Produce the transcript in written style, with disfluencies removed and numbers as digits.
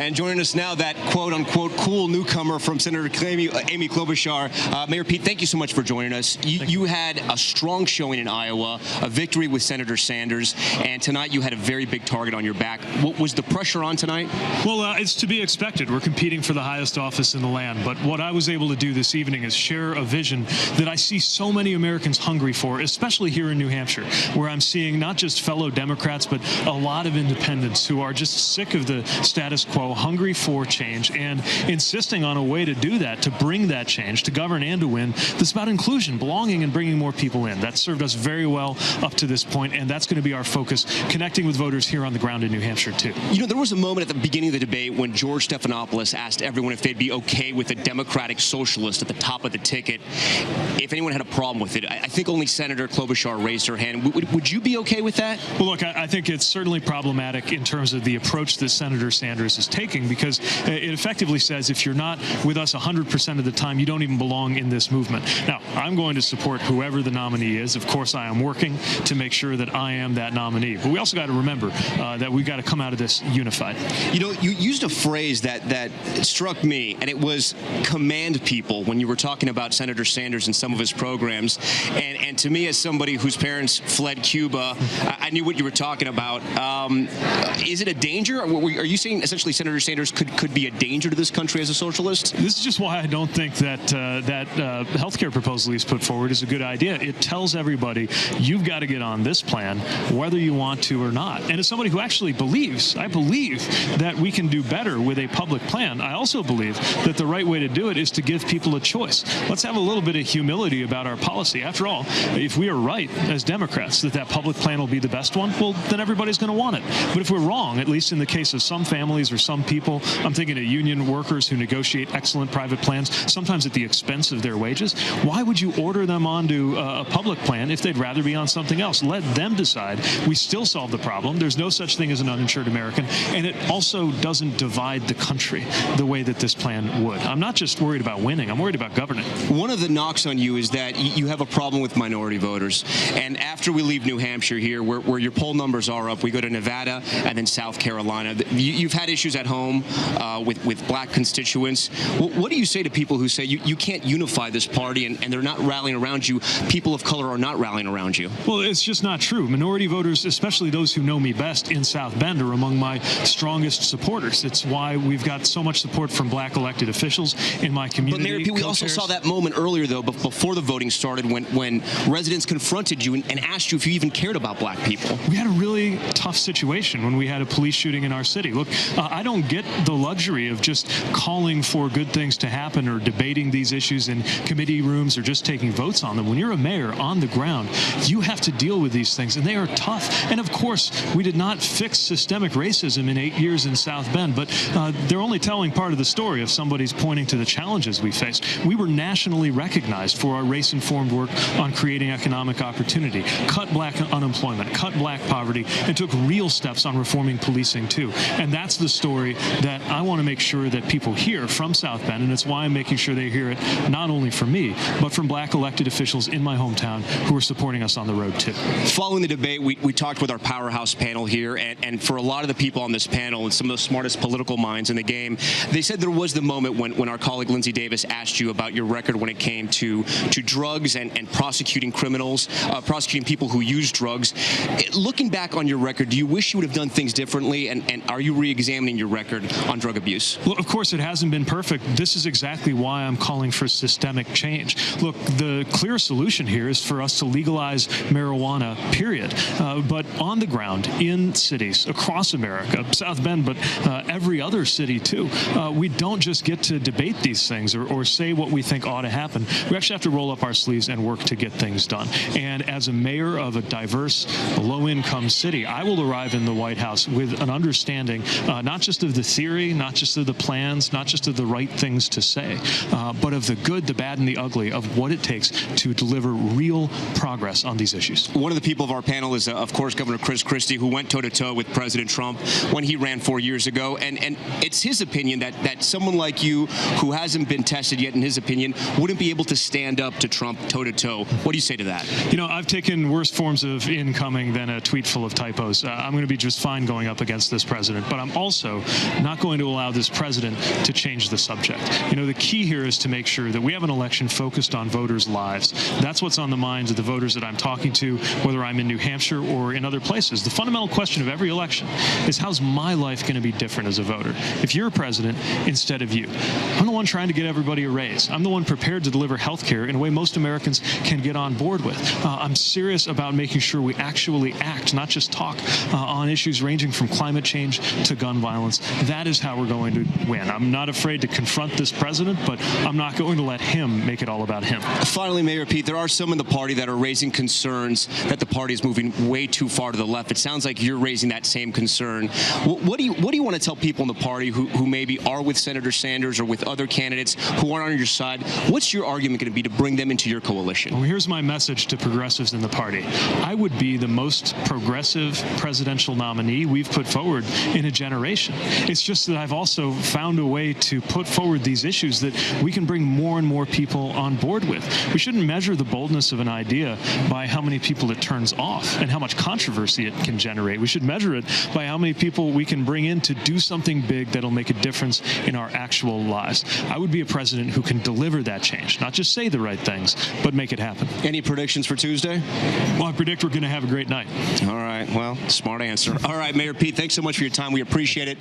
And joining us now, that quote-unquote cool newcomer from Senator Amy Klobuchar. Mayor Pete, thank you so much for joining us. You had a strong showing in Iowa, a victory with Senator Sanders, and tonight you had a very big target on your back. What was the pressure on tonight? Well, it's to be expected. We're competing for the highest office in the land. But what I was able to do this evening is share a vision that I see so many Americans hungry for, especially here in New Hampshire, where I'm seeing not just fellow Democrats, but a lot of independents who are just sick of the status quo, hungry for change, and insisting on a way to do that, to bring that change, to govern and to win. That's about inclusion, belonging, and bringing more people in. That served us very well up to this point, and that's going to be our focus, connecting with voters here on the ground in New Hampshire, too. You know, there was a moment at the beginning of the debate when George Stephanopoulos asked everyone if they'd be okay with a Democratic socialist at the top of the ticket, if anyone had a problem with it. I think only Senator Klobuchar raised her hand. Would you be okay with that? Well, look, I think it's certainly problematic in terms of the approach that Senator Sanders is taking, because it effectively says if you're not with us 100% of the time, you don't even belong in this movement. Now, I'm going to support whoever the nominee is. Of course, I am working to make sure that I am that nominee. But we also got to remember that we've got to come out of this unified. You know, you used a phrase that struck me, and it was command people when you were talking about Senator Sanders and some of his programs. And to me, as somebody whose parents fled Cuba, I knew what you were talking about. Is it a danger? Are you saying essentially Senator Sanders could be a danger to this country as a socialist? This is just why I don't think that health care proposal he's put forward is a good idea. It tells everybody you've got to get on this plan whether you want to or not. And as somebody who actually believes, I believe that we can do better with a public plan, I also believe that the right way to do it is to give people a choice. Let's have a little bit of humility about our policy. After all, if we are right as Democrats that public plan will be the best one, well, then everybody's going to want it. But if we're wrong, at least in the case of some families or some people, I'm thinking of union workers who negotiate excellent private plans, sometimes at the expense of their wages, why would you order them onto a public plan if they'd rather be on something else? Let them decide. We still solve the problem. There's no such thing as an uninsured American, and it also doesn't divide the country the way that this plan would. I'm not just worried about winning. I'm worried about governing. One of the knocks on you is that you have a problem with minority voters. And after we leave New Hampshire here, where your poll numbers are up, we go to Nevada and then South Carolina. You've had issues at home with black constituents. What do you say to people who say you can't unify this party and they're not rallying around you? People of color are not rallying around you. Well, it's just not true. Minority voters, especially those who know me best in South Bend, are among my strongest supporters. It's why we've got so much support from black elected officials in my community. But Mayor Pete, we also saw that moment earlier, though, before the voting started, when residents confronted you and asked you if you even cared about black people. We had a really tough situation when we had a police shooting in our city. Look, I don't get the luxury of just calling for good things to happen or debating these issues in committee rooms or just taking votes on them. When you're a mayor on the ground, you have to deal with these things, and they are tough. And of course, we did not fix systemic racism in 8 years in South Bend, but they're only telling part of the story if somebody's pointing to the challenges we faced. We were nationally recognized for our race-informed work on creating economic opportunity, cut black unemployment, cut black poverty, and took real steps on reforming policing, too. And that's the story that I want to make sure that people hear from South Bend, and it's why I'm making sure they hear it not only from me, but from black elected officials in my hometown who are supporting us on the road, too. Following the debate, we talked with our powerhouse panel here, and for a lot of the people on this panel and some of the smartest political minds in the game, they said there was the moment when our colleague Lindsay Davis asked you about your record when it came to drugs and prosecuting criminals, prosecuting people who use drugs. Looking back on your record, do you wish you would have done things differently, and are you re-examining your record on drug abuse? Well, of course, it hasn't been perfect. This is exactly why I'm calling for systemic change. Look, the clear solution here is for us to legalize marijuana, period. But on the ground, in cities across America, South Bend, but every other city too, we don't just get to debate these things or say what we think ought to happen. We actually have to roll up our sleeves and work to get things done. And as a mayor of a diverse, low-income city, I will arrive in the White House with an understanding not just of the theory, not just of the plans, not just of the right things to say, but of the good, the bad, and the ugly of what it takes to deliver real progress on these issues. One of the people of our panel is, of course, Governor Chris Christie, who went toe-to-toe with President Trump when he ran 4 years ago. And it's his opinion that someone like you, who hasn't been tested yet, in his opinion, wouldn't be able to stand up to Trump toe-to-toe. What do you say to that? You know, I've taken worse forms of incoming than a tweet full of typos. I'm going to be just fine going up against this president, but I'm also not going to allow this president to change the subject. You know, the key here is to make sure that we have an election focused on voters' lives. That's what's on the minds of the voters that I'm talking to, whether I'm in New Hampshire or in other places. The fundamental question of every election is, how's my life going to be different as a voter if you're president instead of you? I'm the one trying to get everybody a raise. I'm the one prepared to deliver health care in a way most Americans can get on board with. I'm serious about making sure we actually act, not just talk on issues ranging from climate change to gun violence. That is how we're going to win. I'm not afraid to confront this president, but I'm not going to let him make it all about him. Finally, Mayor Pete, there are some in the party that are raising concerns that the party is moving way too far to the left. It sounds like you're raising that same concern. What do you want to tell people in the party who maybe are with Senator Sanders or with other candidates who aren't on your side? What's your argument going to be to bring them into your coalition? Well, here's my message to progressives in the party. I would be the most progressive presidential nominee we've put forward in a generation. It's just that I've also found a way to put forward these issues that we can bring more and more people on board with. We shouldn't measure the boldness of an idea by how many people it turns off and how much controversy it can generate. We should measure it by how many people we can bring in to do something big that'll make a difference in our actual lives. I would be a president who can deliver that change, not just say the right things, but make it happen. Any predictions for Tuesday? Well, I predict we're going to have a great night. All right. Well, smart answer. All right, Mayor Pete, thanks so much for your time. We appreciate it.